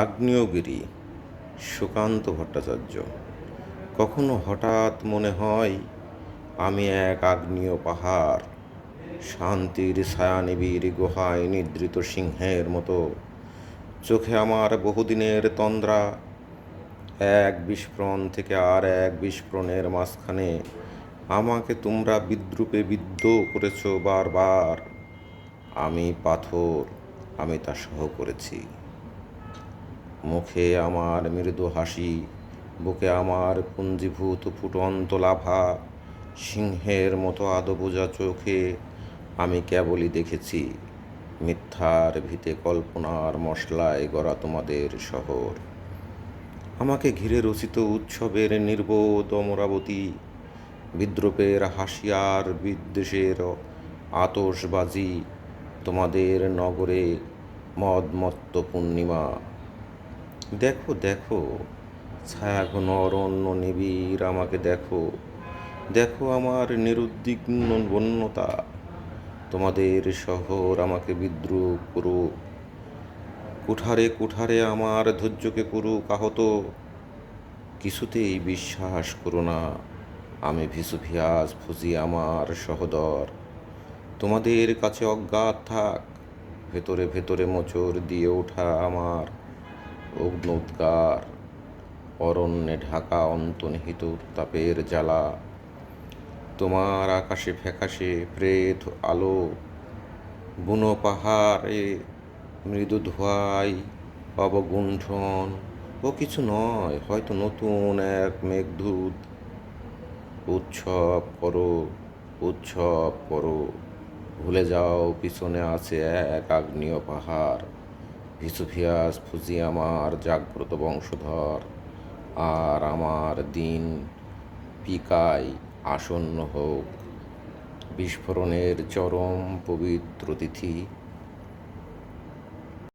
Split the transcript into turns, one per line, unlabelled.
আগ্নেয়গিরি, সুকান্ত ভট্টাচার্য। কখনো হঠাৎ মনে হয় আমি এক আগ্নেয় পাহাড়, শান্তির ছায়ানিবিড় গুহায় নিদ্রিত সিংহের মতো। চোখে আমার বহুদিনের তন্দ্রা, এক বিস্ফোরণ থেকে আর এক বিস্ফোরণের মাঝখানে আমাকে তোমরা বিদ্রূপে বিদ্ধ করেছ বারবার। আমি পাথর, আমি তা সহ করেছি। মুখে আমার মৃদু হাসি, বুকে আমার পুঞ্জীভূত ফুটন্ত লাভা, সিংহের মতো আদবোজা চোখে আমি কেবলই দেখেছি মিথ্যার ভিতে কল্পনার মশলায় গড়া তোমাদের শহর। আমাকে ঘিরে রচিত উৎসবের নির্বোধ অমরাবতী, বিদ্রোপের হাসি আর বিদ্বেষের আতশবাজি, তোমাদের নগরে মদমত্ত পূর্ণিমা। দেখো দেখো, ছায়াঘন অরণ্য নিবিড় আমাকে দেখো, দেখো আমার নিরুদ্বিগ্ন বন্যতা। তোমাদের শহর আমাকে বিদ্রূপ করুক, কুঠারে কুঠারে আমার ধৈর্যকে করুক আহত, কিছুতেই বিশ্বাস করো না আমি ভিসুভিয়াস ফুজি আমার সহোদর। তোমাদের কাছে অজ্ঞাত থাক ভেতরে ভেতরে মোচড় দিয়ে ওঠা আমার অগ্নুদ্গার, অরণ্যে ঢাকা অন্তর্নিহিত উত্তাপের জ্বালা। তোমার আকাশে ফ্যাকাশে প্রেত আলো, বুনো পাহাড়ে মৃদু ধোঁয়ায় অবগুণ্ঠন। ও কিছু নয়, হয়তো নতুন এক মেঘদূত। উৎসব করো, উৎসব করো, ভুলে যাও পিছনে আছে এক আগ্নেয় পাহাড়, ভিসুভিয়াস ফুজি আমার জাগ্রত বংশধর। আর আমার দিন পিকায় আসন্ন হোক, বিস্ফোরণের চরম পবিত্র তিথি।